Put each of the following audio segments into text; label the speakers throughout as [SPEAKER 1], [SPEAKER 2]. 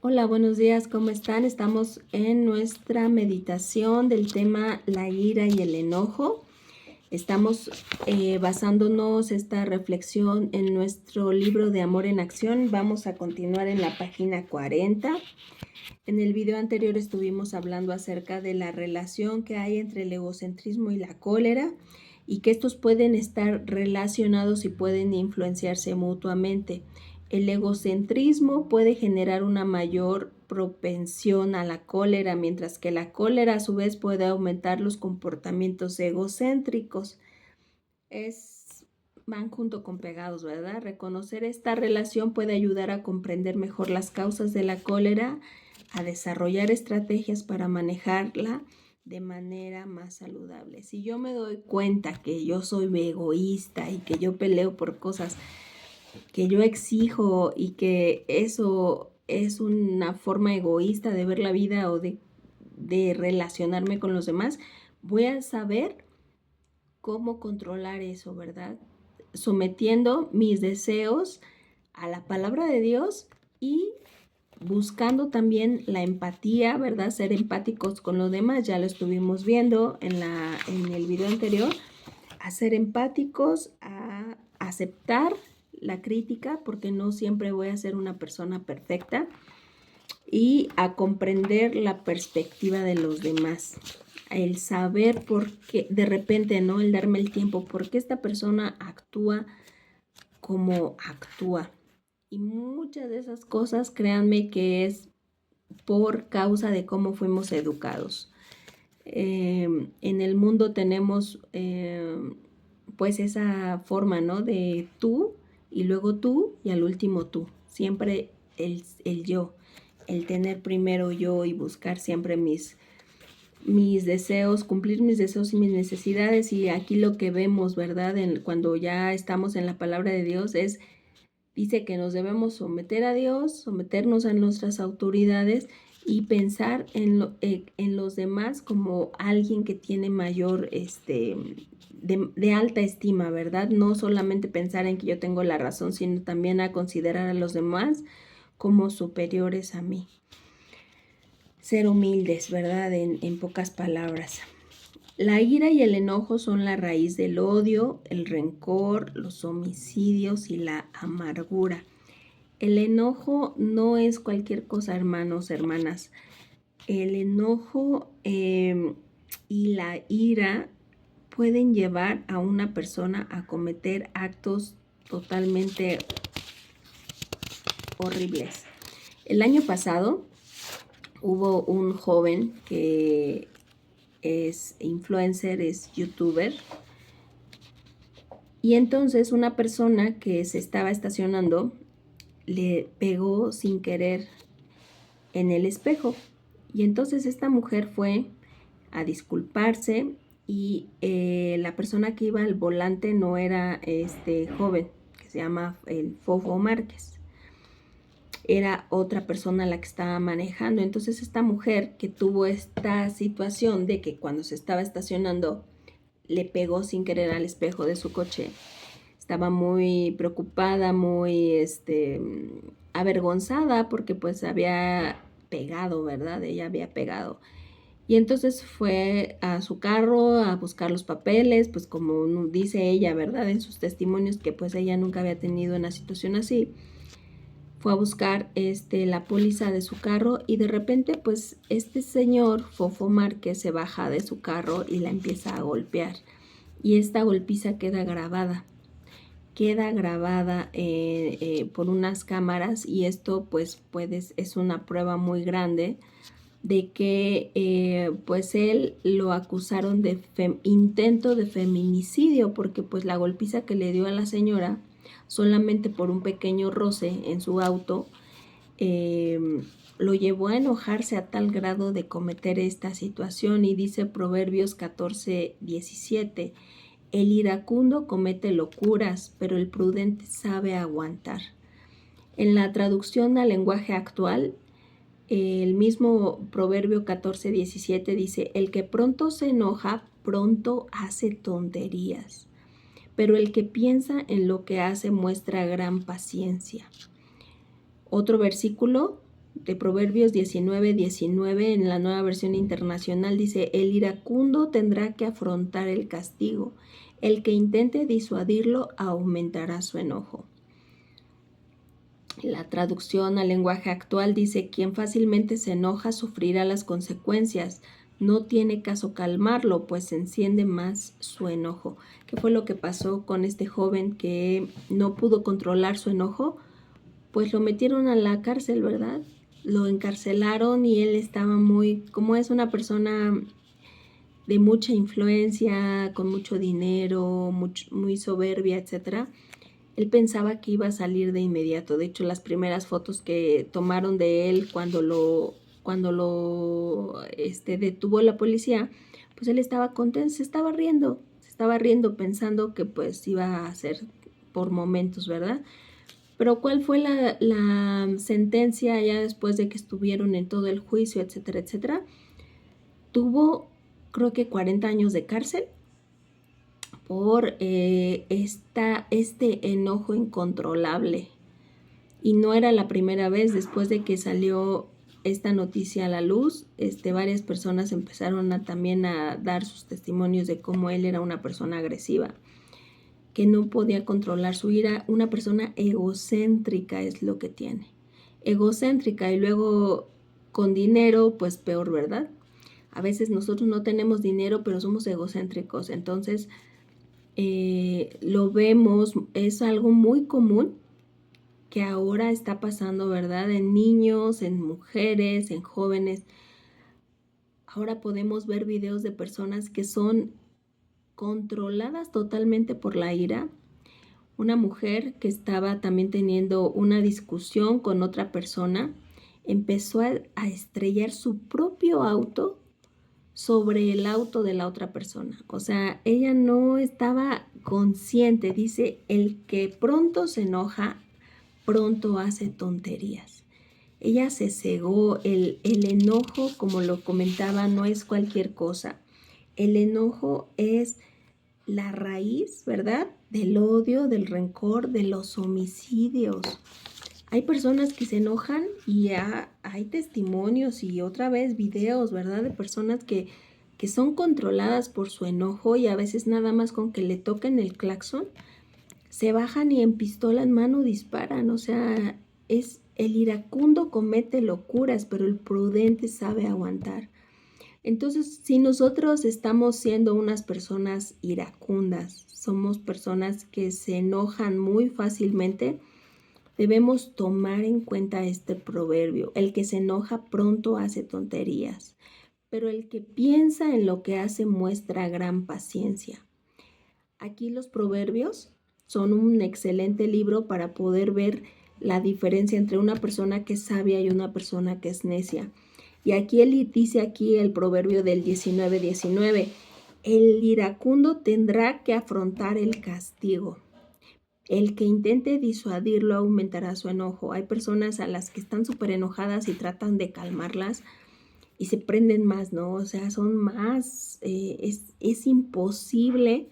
[SPEAKER 1] Hola, buenos días, ¿cómo están? Estamos en nuestra meditación del tema la ira y el enojo. Estamos basándonos esta reflexión en nuestro libro de Amor en Acción. Vamos a continuar en la página 40. En el video anterior estuvimos hablando acerca de la relación que hay entre el egocentrismo y la cólera y que estos pueden estar relacionados y pueden influenciarse mutuamente. El egocentrismo puede generar una mayor propensión a la cólera, mientras que la cólera a su vez puede aumentar los comportamientos egocéntricos. Van junto con pegados, ¿verdad? Reconocer esta relación puede ayudar a comprender mejor las causas de la cólera, a desarrollar estrategias para manejarla de manera más saludable. Si yo me doy cuenta que yo soy egoísta y que yo peleo por cosas que yo exijo y que eso es una forma egoísta de ver la vida o de relacionarme con los demás, voy a saber cómo controlar eso, ¿verdad? Sometiendo mis deseos a la palabra de Dios y buscando también la empatía, ¿verdad? Ser empáticos con los demás, ya lo estuvimos viendo en el video anterior, a ser empáticos, a aceptar la crítica, porque no siempre voy a ser una persona perfecta, y a comprender la perspectiva de los demás. El saber por qué, de repente, ¿no? El darme el tiempo, por qué esta persona actúa como actúa. Y muchas de esas cosas, créanme que es por causa de cómo fuimos educados. En el mundo tenemos pues esa forma, ¿no? De tú y luego tú y al último tú. Siempre el yo, el tener primero yo y buscar siempre mis deseos, cumplir mis deseos y mis necesidades. Y aquí lo que vemos, ¿verdad? Cuando ya estamos en la palabra de Dios dice que nos debemos someter a Dios, someternos a nuestras autoridades y pensar en los demás como alguien que tiene mayor, de alta estima, ¿verdad? No solamente pensar en que yo tengo la razón, sino también a considerar a los demás como superiores a mí. Ser humildes, ¿verdad? En pocas palabras. La ira y el enojo son la raíz del odio, el rencor, los homicidios y la amargura. El enojo no es cualquier cosa, hermanos, hermanas. El enojo y la ira pueden llevar a una persona a cometer actos totalmente horribles. El año pasado hubo un joven que es influencer, es youtuber, y entonces una persona que se estaba estacionando le pegó sin querer en el espejo. Y entonces esta mujer fue a disculparse y la persona que iba al volante no era este joven, que se llama el Fofo Márquez. Era otra persona la que estaba manejando. Entonces esta mujer que tuvo esta situación de que cuando se estaba estacionando le pegó sin querer al espejo de su coche, estaba muy preocupada, muy avergonzada porque pues había pegado, ¿verdad? Ella había pegado. Y entonces fue a su carro a buscar los papeles, pues como dice ella, ¿verdad? En sus testimonios que pues ella nunca había tenido una situación así. Fue a buscar la póliza de su carro y de repente pues este señor Fofo Márquez se baja de su carro y la empieza a golpear. Y esta golpiza queda grabada por unas cámaras, y esto pues es una prueba muy grande de que pues él lo acusaron de intento de feminicidio, porque pues la golpiza que le dio a la señora solamente por un pequeño roce en su auto lo llevó a enojarse a tal grado de cometer esta situación. Y dice Proverbios 14:17: el iracundo comete locuras, pero el prudente sabe aguantar. En la traducción al lenguaje actual, el mismo Proverbio 14:17 dice: el que pronto se enoja, pronto hace tonterías, pero el que piensa en lo que hace muestra gran paciencia. Otro versículo de Proverbios 19:19 en la Nueva Versión Internacional dice: el iracundo tendrá que afrontar el castigo. El que intente disuadirlo aumentará su enojo. La traducción al lenguaje actual dice: quien fácilmente se enoja sufrirá las consecuencias. No tiene caso calmarlo, pues enciende más su enojo. ¿Qué fue lo que pasó con este joven que no pudo controlar su enojo? Pues lo metieron a la cárcel, ¿verdad? Lo encarcelaron y él estaba como es una persona de mucha influencia, con mucho dinero, muy soberbia, etcétera. Él pensaba que iba a salir de inmediato. De hecho, las primeras fotos que tomaron de él cuando lo detuvo la policía, pues él estaba contento, se estaba riendo pensando que pues iba a ser por momentos, ¿verdad? Pero ¿cuál fue la sentencia ya después de que estuvieron en todo el juicio, etcétera, etcétera? Tuvo, creo que 40 años de cárcel por este enojo incontrolable. Y no era la primera vez. Después de que salió esta noticia a la luz, varias personas empezaron también a dar sus testimonios de cómo él era una persona agresiva, que no podía controlar su ira. Una persona egocéntrica es lo que tiene. Egocéntrica, y luego con dinero, pues peor, ¿verdad? A veces nosotros no tenemos dinero, pero somos egocéntricos. Entonces, lo vemos, es algo muy común que ahora está pasando, ¿verdad? En niños, en mujeres, en jóvenes. Ahora podemos ver videos de personas que son controladas totalmente por la ira. Una mujer que estaba también teniendo una discusión con otra persona empezó a estrellar su propio auto sobre el auto de la otra persona. O sea, ella no estaba consciente. Dice: el que pronto se enoja, pronto hace tonterías. Ella se cegó. El enojo, como lo comentaba, no es cualquier cosa. El enojo es la raíz, ¿verdad? Del odio, del rencor, de los homicidios. Hay personas que se enojan y hay testimonios y otra vez videos, ¿verdad? De personas que son controladas por su enojo, y a veces nada más con que le toquen el claxon, se bajan y en pistola en mano disparan. O sea, el iracundo comete locuras, pero el prudente sabe aguantar. Entonces, si nosotros estamos siendo unas personas iracundas, somos personas que se enojan muy fácilmente, debemos tomar en cuenta este proverbio: el que se enoja pronto hace tonterías, pero el que piensa en lo que hace muestra gran paciencia. Aquí los proverbios son un excelente libro para poder ver la diferencia entre una persona que es sabia y una persona que es necia. Y aquí él dice el proverbio del 19:19, el iracundo tendrá que afrontar el castigo. El que intente disuadirlo aumentará su enojo. Hay personas a las que están súper enojadas y tratan de calmarlas y se prenden más, ¿no? O sea, son más, es imposible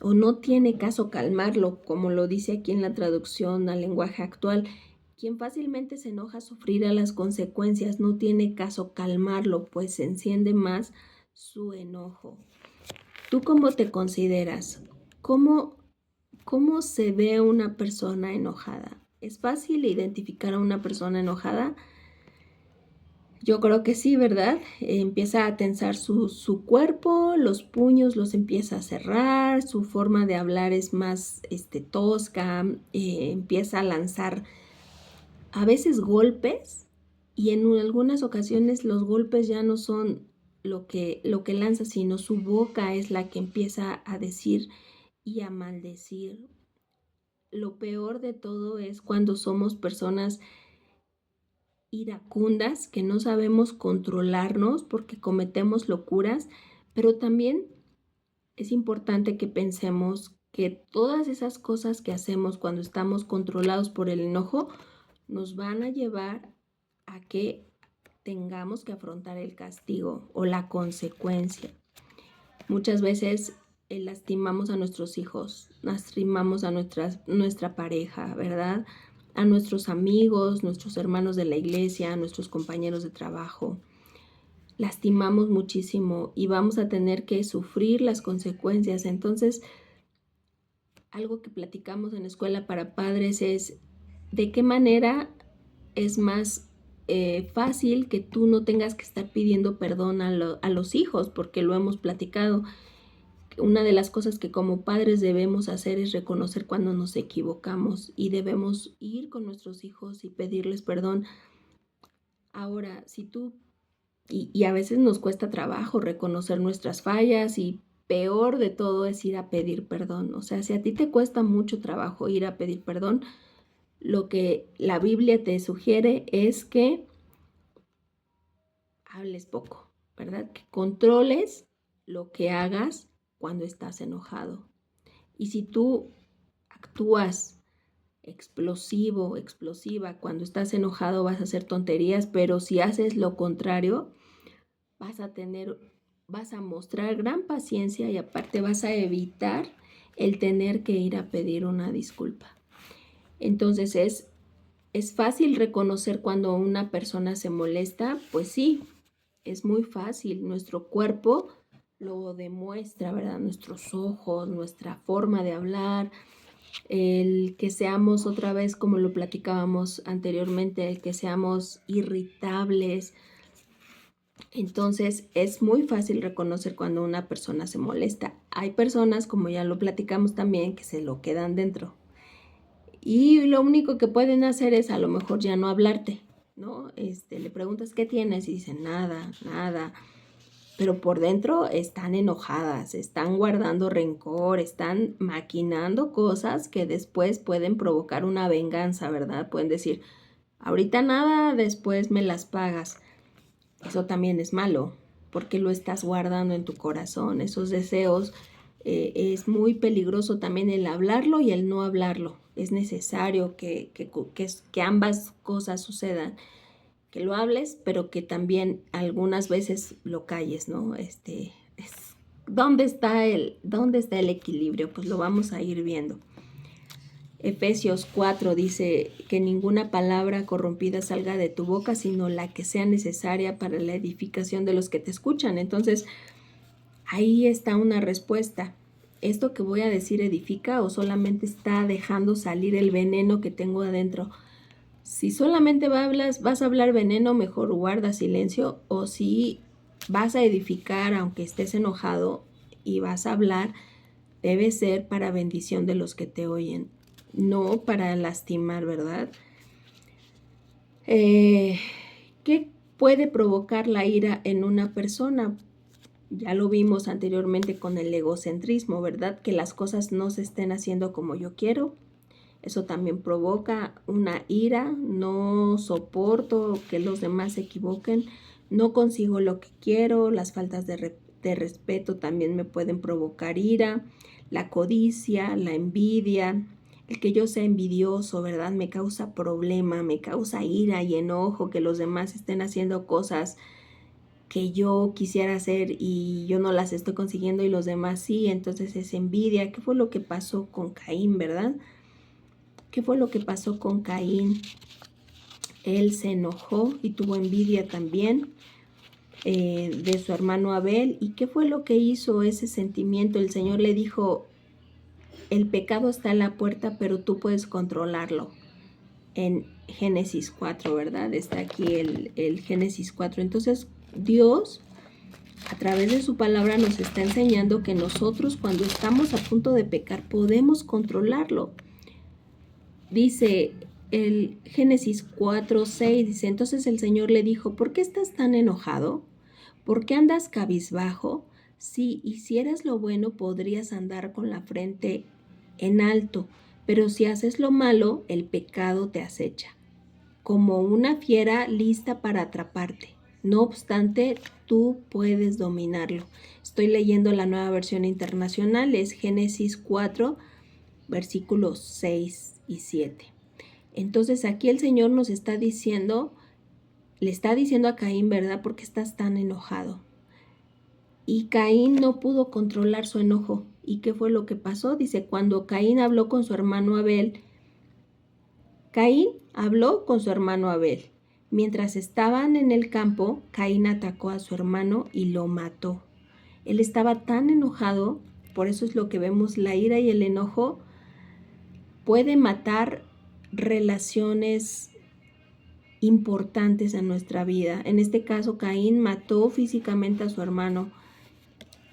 [SPEAKER 1] o no tiene caso calmarlo, como lo dice aquí en la traducción al lenguaje actual. Quien fácilmente se enoja sufrirá las consecuencias. No tiene caso calmarlo, pues se enciende más su enojo. ¿Tú cómo te consideras? ¿Cómo se ve una persona enojada? ¿Es fácil identificar a una persona enojada? Yo creo que sí, ¿verdad? Empieza a tensar su cuerpo, los puños los empieza a cerrar, su forma de hablar es más tosca, empieza a lanzar a veces golpes, y en algunas ocasiones los golpes ya no son lo que lanza, sino su boca es la que empieza a decir y a maldecir. Lo peor de todo es cuando somos personas iracundas, que no sabemos controlarnos porque cometemos locuras, pero también es importante que pensemos que todas esas cosas que hacemos cuando estamos controlados por el enojo nos van a llevar a que tengamos que afrontar el castigo o la consecuencia. Muchas veces lastimamos a nuestros hijos, lastimamos a nuestra pareja, ¿verdad? a nuestros amigos, nuestros hermanos de la iglesia, a nuestros compañeros de trabajo. Lastimamos muchísimo y vamos a tener que sufrir las consecuencias. Entonces, algo que platicamos en la escuela para padres es de qué manera es más fácil que tú no tengas que estar pidiendo perdón a los hijos, porque lo hemos platicado. Una de las cosas que como padres debemos hacer es reconocer cuando nos equivocamos y debemos ir con nuestros hijos y pedirles perdón. Ahora, si tú, y a veces nos cuesta trabajo reconocer nuestras fallas y peor de todo es ir a pedir perdón. O sea, si a ti te cuesta mucho trabajo ir a pedir perdón, lo que la Biblia te sugiere es que hables poco, ¿verdad? Que controles lo que hagas cuando estás enojado. Y si tú actúas explosivo, explosiva, cuando estás enojado vas a hacer tonterías, pero si haces lo contrario, vas a mostrar gran paciencia y aparte vas a evitar el tener que ir a pedir una disculpa. Entonces es fácil reconocer cuando una persona se molesta, pues sí, es muy fácil. Nuestro cuerpo lo demuestra, ¿verdad? Nuestros ojos, nuestra forma de hablar, el que seamos otra vez, como lo platicábamos anteriormente, el que seamos irritables. Entonces es muy fácil reconocer cuando una persona se molesta. Hay personas, como ya lo platicamos también, que se lo quedan dentro. Y lo único que pueden hacer es a lo mejor ya no hablarte, ¿no? Le preguntas qué tienes y dicen nada, nada. Pero por dentro están enojadas, están guardando rencor, están maquinando cosas que después pueden provocar una venganza, ¿verdad? Pueden decir, ahorita nada, después me las pagas. Eso también es malo, porque lo estás guardando en tu corazón. Esos deseos, es muy peligroso también el hablarlo y el no hablarlo. Es necesario que ambas cosas sucedan, que lo hables, pero que también algunas veces lo calles, ¿no? ¿Dónde está el equilibrio? Pues lo vamos a ir viendo. Efesios 4 dice que ninguna palabra corrompida salga de tu boca, sino la que sea necesaria para la edificación de los que te escuchan. Entonces, ahí está una respuesta. ¿Esto que voy a decir edifica o solamente está dejando salir el veneno que tengo adentro? Si solamente vas a hablar veneno, mejor guarda silencio. O si vas a edificar, aunque estés enojado, y vas a hablar, debe ser para bendición de los que te oyen, no para lastimar, ¿verdad? ¿Qué puede provocar la ira en una persona? Ya lo vimos anteriormente con el egocentrismo, ¿verdad? Que las cosas no se estén haciendo como yo quiero. Eso también provoca una ira, no soporto que los demás se equivoquen, no consigo lo que quiero, las faltas de respeto también me pueden provocar ira, la codicia, la envidia, el que yo sea envidioso, ¿verdad? Me causa problema, me causa ira y enojo que los demás estén haciendo cosas que yo quisiera hacer y yo no las estoy consiguiendo y los demás sí, entonces es envidia. ¿Qué fue lo que pasó con Caín, verdad? ¿Qué fue lo que pasó con Caín? Él se enojó y tuvo envidia también de su hermano Abel. ¿Y qué fue lo que hizo ese sentimiento? El Señor le dijo, el pecado está en la puerta, pero tú puedes controlarlo. En Génesis 4, ¿verdad? Está aquí el Génesis 4. Entonces, Dios, a través de su palabra, nos está enseñando que nosotros, cuando estamos a punto de pecar, podemos controlarlo. Dice el Génesis 4:6, dice, entonces el Señor le dijo, ¿por qué estás tan enojado? ¿Por qué andas cabizbajo? Si hicieras lo bueno, podrías andar con la frente en alto, pero si haces lo malo, el pecado te acecha, como una fiera lista para atraparte. No obstante, tú puedes dominarlo. Estoy leyendo la Nueva Versión Internacional, es Génesis 4, versículos 6 y 7. Entonces aquí el Señor nos está diciendo, le está diciendo a Caín, ¿verdad? ¿Por qué estás tan enojado? Y Caín no pudo controlar su enojo. ¿Y qué fue lo que pasó? Dice, cuando Caín habló con su hermano Abel, Caín habló con su hermano Abel. Mientras estaban en el campo, Caín atacó a su hermano y lo mató. Él estaba tan enojado, por eso es lo que vemos, la ira y el enojo puede matar relaciones importantes en nuestra vida. En este caso, Caín mató físicamente a su hermano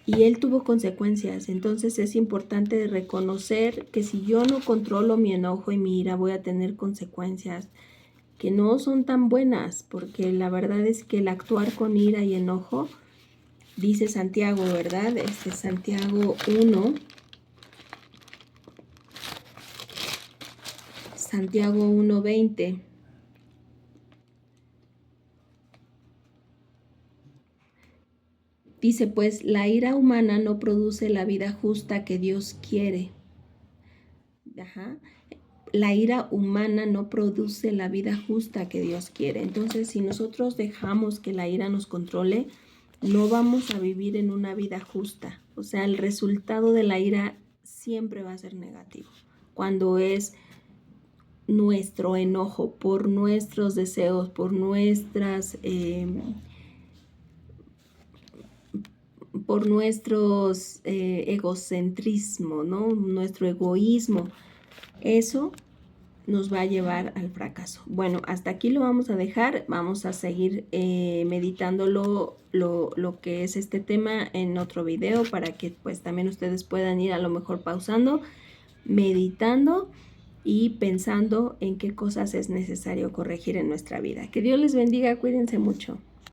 [SPEAKER 1] y él tuvo consecuencias. Entonces es importante reconocer que si yo no controlo mi enojo y mi ira, voy a tener consecuencias que no son tan buenas, porque la verdad es que el actuar con ira y enojo, dice Santiago, ¿verdad? Santiago 1, Santiago 1:20. Dice, pues la ira humana no produce la vida justa que Dios quiere. La ira humana no produce la vida justa que Dios quiere. Entonces, si nosotros dejamos que la ira nos controle, no vamos a vivir en una vida justa. O sea, el resultado de la ira siempre va a ser negativo. Cuando es nuestro enojo por nuestros deseos, por nuestros egocentrismo, ¿no? Nuestro egoísmo, eso nos va a llevar al fracaso. Bueno, hasta aquí lo vamos a dejar. Vamos a seguir meditando lo que es este tema en otro video para que pues también ustedes puedan ir a lo mejor pausando, meditando y pensando en qué cosas es necesario corregir en nuestra vida. Que Dios les bendiga, cuídense mucho.